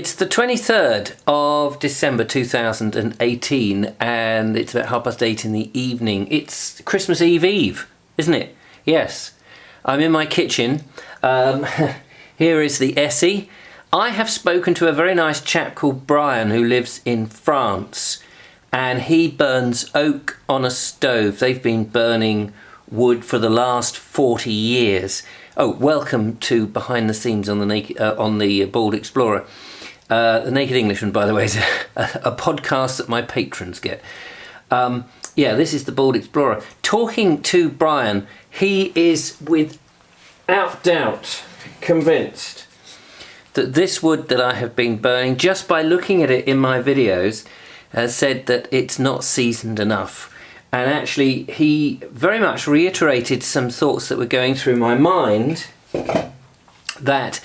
It's the 23rd of December 2018 and it's about 8:30 in the evening. It's Christmas Eve, isn't it? Yes. I'm in my kitchen. Here is the Essie. I have spoken to a very nice chap called Brian who lives in France, and he burns oak on a stove. They've been burning wood for the last 40 years. Oh, welcome to Behind the Scenes on the Bald Explorer. The Naked Englishman, by the way, is a podcast that my patrons get. Yeah, this is the Bald Explorer. Talking to Brian, he is without doubt convinced that this wood that I have been burning, just by looking at it in my videos, has said that it's not seasoned enough. And actually, he very much reiterated some thoughts that were going through my mind, that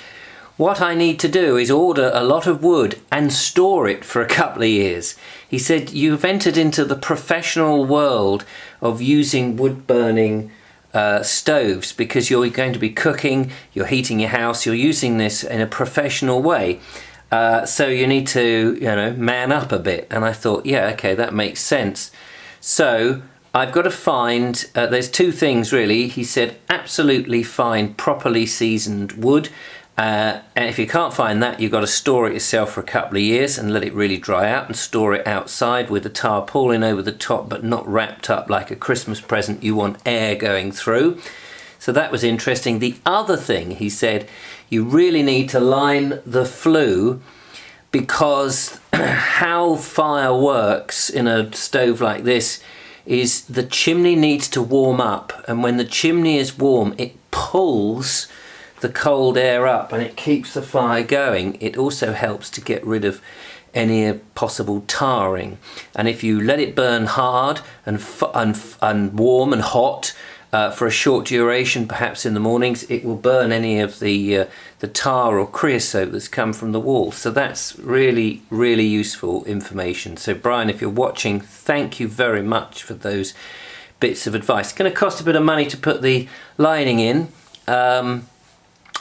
what I need to do is order a lot of wood and store it for a couple of years. He said, you've entered into the professional world of using wood burning stoves because you're going to be cooking, you're heating your house, you're using this in a professional way. So you need to, man up a bit. And I thought, yeah, okay, that makes sense. So I've got to find, there's two things really. He said, absolutely find properly seasoned wood. And if you can't find that, you've got to store it yourself for a couple of years and let it really dry out, and store it outside with a tarpaulin over the top, but not wrapped up like a Christmas present. You want air going through. So that was interesting. The other thing, he said, you really need to line the flue, because how fire works in a stove like this is the chimney needs to warm up, and when the chimney is warm, it pulls the cold air up and it keeps the fire going. It also helps to get rid of any possible tarring, and if you let it burn hard and warm and hot for a short duration, perhaps in the mornings, it will burn any of the tar or creosote that's come from the wall. So that's really, really useful information. So Brian, if you're watching, thank you very much for those bits of advice. It's going to cost a bit of money to put the lining in,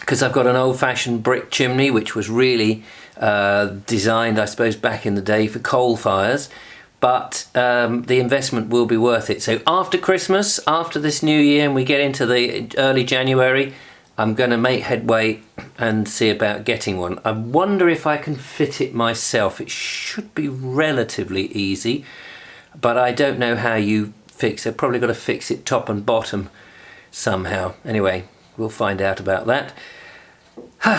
because I've got an old-fashioned brick chimney which was really designed, I suppose, back in the day for coal fires. But the investment will be worth it. So after Christmas, after this new year, and we get into the early January, I'm going to make headway and see about getting one. I wonder if I can fit it myself. It should be relatively easy, but I don't know how you fix it. Probably got to fix it top and bottom somehow. Anyway, we'll find out about that.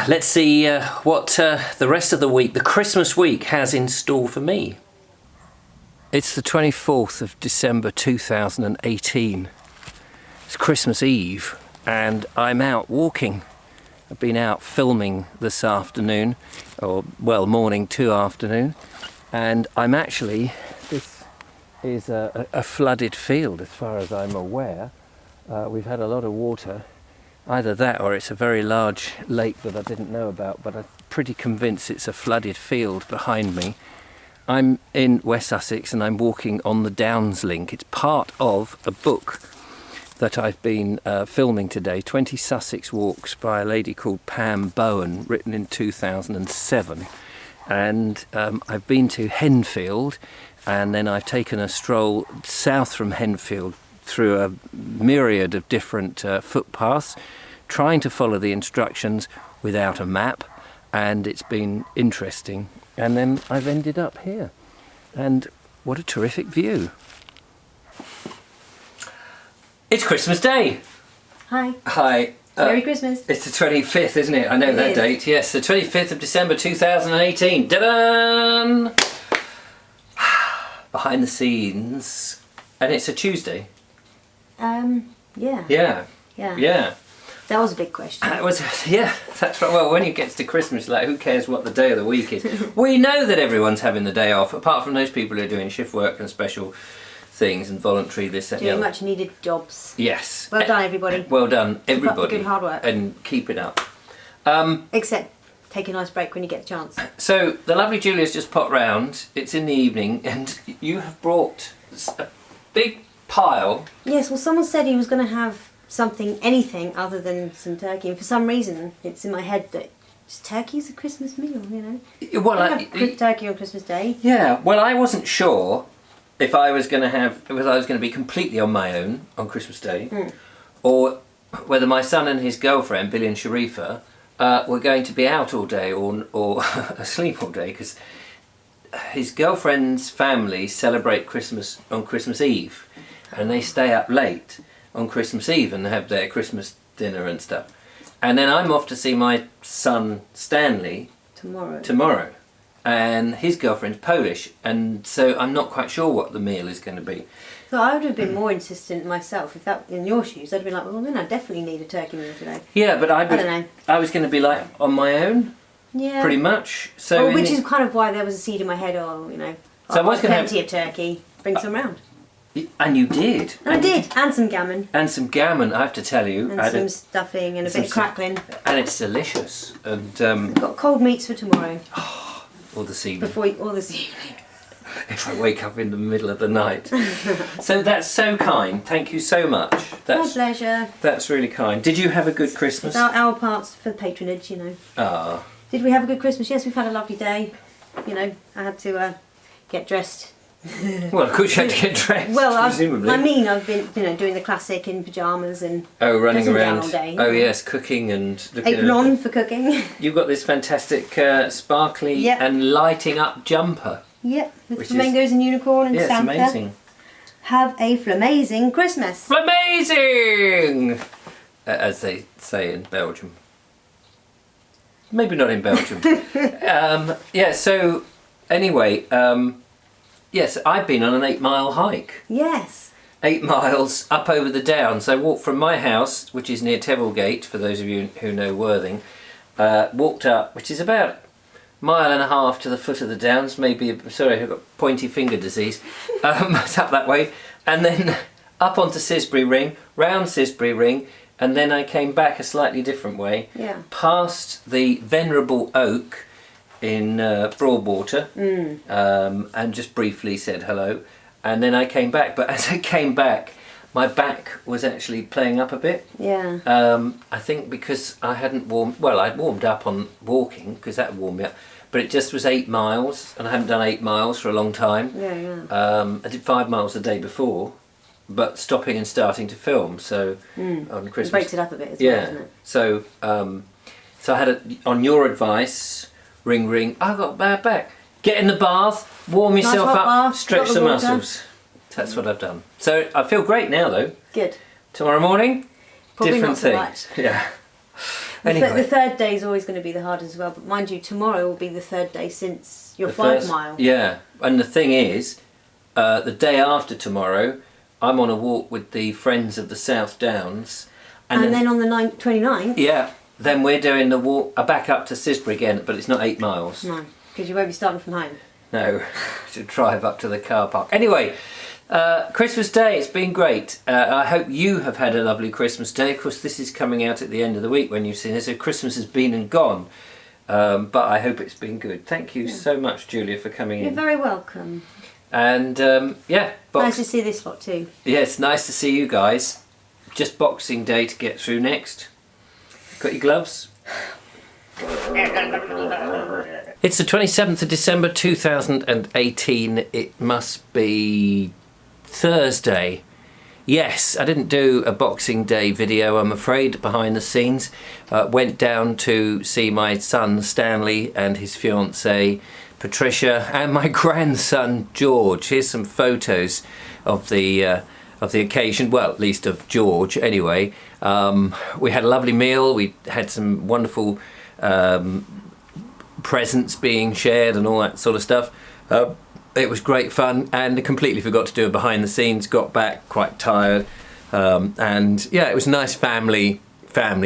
Let's see what the rest of the week, the Christmas week, has in store for me. It's the 24th of December 2018. It's Christmas Eve and I'm out walking. I've been out filming this afternoon, or well, morning to afternoon, and I'm actually, this is a flooded field as far as I'm aware. We've had a lot of water, either that or it's a very large lake that I didn't know about, but I'm pretty convinced it's a flooded field behind me. I'm in West Sussex and I'm walking on the Downs link. It's part of a book that I've been filming today, 20 Sussex Walks by a lady called Pam Bowen, written in 2007. And I've been to Henfield, and then I've taken a stroll south from Henfield through a myriad of different footpaths, trying to follow the instructions without a map, and it's been interesting. And then I've ended up here, and what a terrific view. It's Christmas Day. Hi. Hi. Merry Christmas. It's the 25th, isn't it? I know that date. Yes, the 25th of December 2018. Ta-da! Behind the scenes. And it's a Tuesday. Yeah. Yeah. Yeah. Yeah. That was a big question. It was, yeah, that's right. Well, when it gets to Christmas, like, who cares what the day of the week is? We know that everyone's having the day off, apart from those people who are doing shift work and special things and voluntary this and Doing much needed jobs. Yes. Well done, everybody. Well done, everybody. Keep up the good hard work. And keep it up. Except take a nice break when you get the chance. So the lovely Julia's just popped round. It's in the evening, and you have brought a big pile. Yes, well, someone said he was going to have something, anything other than some turkey, and for some reason it's in my head that Just turkey's a Christmas meal, you know. Well, I have turkey on Christmas Day. yeah. Well, I wasn't sure if I was going to be completely on my own on Christmas Day, or whether my son and his girlfriend Billy and Sharifa were going to be out all day or asleep all day, because his girlfriend's family celebrate Christmas on Christmas Eve, and they stay up late on Christmas Eve and have their Christmas dinner and stuff. And then I'm off to see my son Stanley tomorrow. And his girlfriend's Polish, and so I'm not quite sure what the meal is going to be. So I would have been more insistent myself if that in your shoes. I'd have been like, well, then I definitely need a turkey meal today. Yeah, but I don't know. I was going to be like on my own, yeah, pretty much. So which is kind of why there was a seed in my head. Oh, you know, so I was going to have plenty of turkey. Bring some round. And you did. And I did, and some gammon. And some gammon, I have to tell you. And some stuffing and a bit of crackling. And it's delicious. And got cold meats for tomorrow. Or this evening. Or this evening. If I wake up in the middle of the night. So that's so kind. Thank you so much. My pleasure. That's really kind. Did you have a good Christmas? It's our parts for patronage, you know. Ah. Did we have a good Christmas? Yes, we've had a lovely day. You know, I had to get dressed. Well, of course you had to get dressed, presumably. I've been, you know, doing the classic in pyjamas and running around all day. Oh yes, cooking and looking apron on for cooking. You've got this fantastic sparkly and lighting up jumper. Yep, with flamingos and unicorn and Santa. It's amazing. Have a flamazing Christmas. Flamazing, as they say in Belgium. Maybe not in Belgium. Yeah. So anyway. Yes, I've been on an 8-mile hike. Yes. 8 miles up over the downs. I walked from my house, which is near Teville Gate, for those of you who know Worthing, walked up, which is about a mile and a half to the foot of the downs, maybe, sorry, I've got pointy finger disease, it's up that way, and then up onto Sisbury Ring, round Sisbury Ring, and then I came back a slightly different way, past the venerable oak, in Broadwater, and just briefly said hello, and then I came back. But as I came back, my back was actually playing up a bit. Yeah. I think because I hadn't warmed. Well, I'd warmed up on walking because that warmed me up, but it just was 8 miles, and I haven't done 8 miles for a long time. Yeah. I did 5 miles the day before, but stopping and starting to film. So on Christmas, it breaks it up a bit as well, doesn't it? So so I had on your advice. Ring, ring. I got a bad back. Get in the bath, warm yourself up, bath, stretch the muscles. That's what I've done. So I feel great now, though. Good. Tomorrow morning, probably different not so thing. much. Yeah. Anyway. The third day is always going to be the hardest as well. But mind you, tomorrow will be the third day since your 5 mile. Yeah. And the thing is, the day after tomorrow, I'm on a walk with the Friends of the South Downs. And then on the 29th. Yeah. Then we're doing the walk back up to Sisbury again, but it's not 8 miles. No, because you won't be starting from home. No, to drive up to the car park. Anyway, Christmas Day, it's been great. I hope you have had a lovely Christmas Day. Of course, this is coming out at the end of the week when you've seen it, so Christmas has been and gone. But I hope it's been good. Thank you so much, Julia, for coming in. You're very welcome. And nice to see this lot too. Yeah, it's nice to see you guys. Just Boxing Day to get through next. Got your gloves? It's the 27th of December 2018. It must be Thursday. Yes, I didn't do a Boxing Day video, I'm afraid, behind the scenes. Went down to see my son Stanley and his fiancée Patricia and my grandson George. Here's some photos of the occasion, well, at least of George anyway. We had a lovely meal, we had some wonderful presents being shared and all that sort of stuff. It was great fun, and I completely forgot to do a behind the scenes, got back quite tired, and yeah, it was a nice family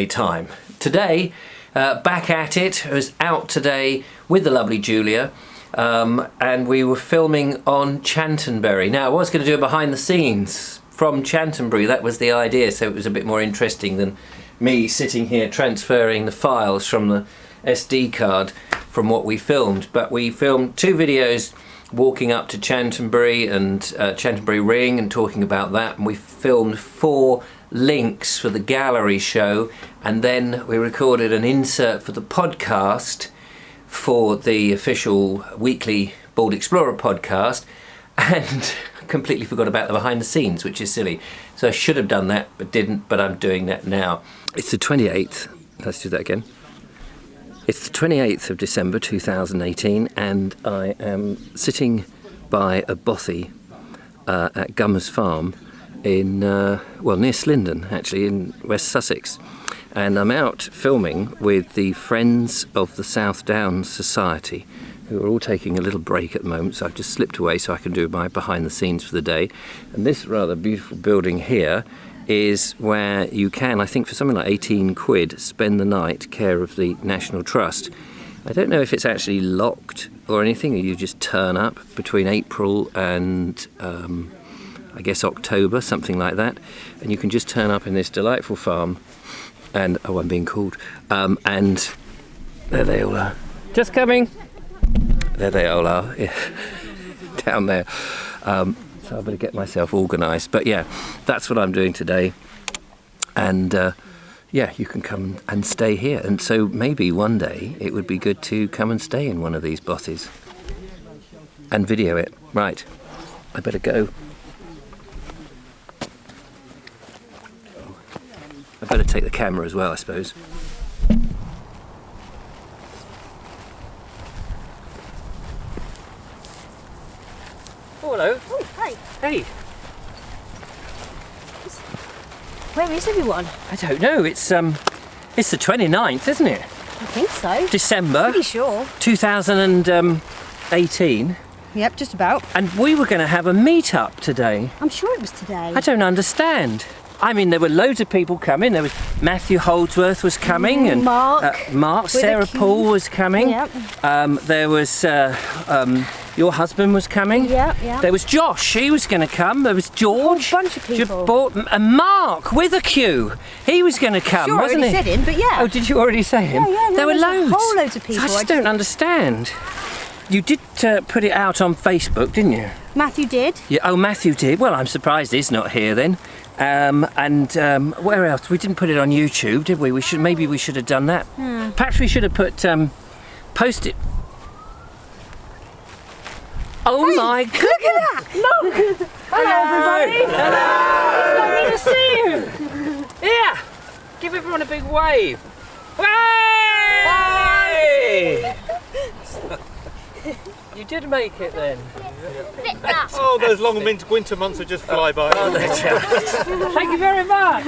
time. Today, back at it, I was out today with the lovely Julia, and we were filming on Chantonbury. Now I was going to do a behind the scenes from Chantonbury, that was the idea, so it was a bit more interesting than me sitting here transferring the files from the SD card from what we filmed. But we filmed 2 videos walking up to Chantonbury and Chantonbury Ring and talking about that, and we filmed 4 links for the gallery show, and then we recorded an insert for the podcast for the official weekly Bald Explorer podcast, and completely forgot about the behind the scenes, which is silly. So I should have done that but didn't, but I'm doing that now. It's the 28th. Let's do that again. It's the 28th of December 2018, and I am sitting by a bothy at Gummers Farm in, near Slindon, actually, in West Sussex. And I'm out filming with the Friends of the South Downs Society, who are all taking a little break at the moment, so I've just slipped away so I can do my behind the scenes for the day. And this rather beautiful building here is where you can, I think for something like 18 quid, spend the night care of the National Trust. I don't know if it's actually locked or anything, or you just turn up between April and I guess October, something like that, and you can just turn up in this delightful farm and, oh, I'm being called, and there they all are. Just coming. There they all are, yeah. Down there. So I better get myself organised. But yeah, that's what I'm doing today. And yeah, you can come and stay here. And so maybe one day it would be good to come and stay in one of these bothies and video it. Right, I better go. I better take the camera as well, I suppose. Oh, hello. Oh, hi. Hey. Where is everyone? I don't know. It's the 29th, isn't it? I think so. December. Pretty sure. 2018. Yep, just about. And we were going to have a meet-up today. I'm sure it was today. I don't understand. I mean, there were loads of people coming. There was Matthew Holdsworth was coming, and Mark, Sarah Paul was coming. Yep. There was your husband was coming. Yep, yep. There was Josh. He was going to come. There was George. A whole bunch of people. And Mark with a Q. He was going to come, sure, wasn't he? I already said him, but yeah. Oh, did you already say him? Yeah, there were loads. A whole loads of people. So I just don't understand. You did put it out on Facebook, didn't you? Matthew did. Yeah. Oh, Matthew did. Well, I'm surprised he's not here then. Where else? We didn't put it on YouTube, did we? Maybe we should have done that. Perhaps we should have put post it. Oh, hey, my goodness! Look at that! Look! Hello, everybody! It's lovely to see you. Yeah. Give everyone a big wave. Hey! You did make it then. Oh, those long winter months will just fly by. Thank you very much.